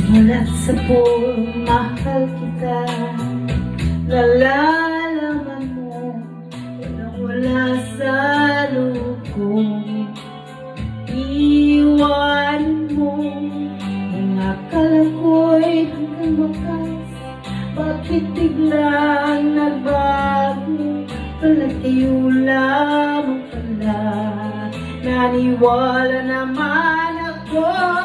Mula sa mahal kita, nalalaman mo, wala sa loob ko. Iwan mo, ang akala ko'y hanggang wakas. Bakit biglang nagbago? Palatayo lamang pala. Naniwala naman ako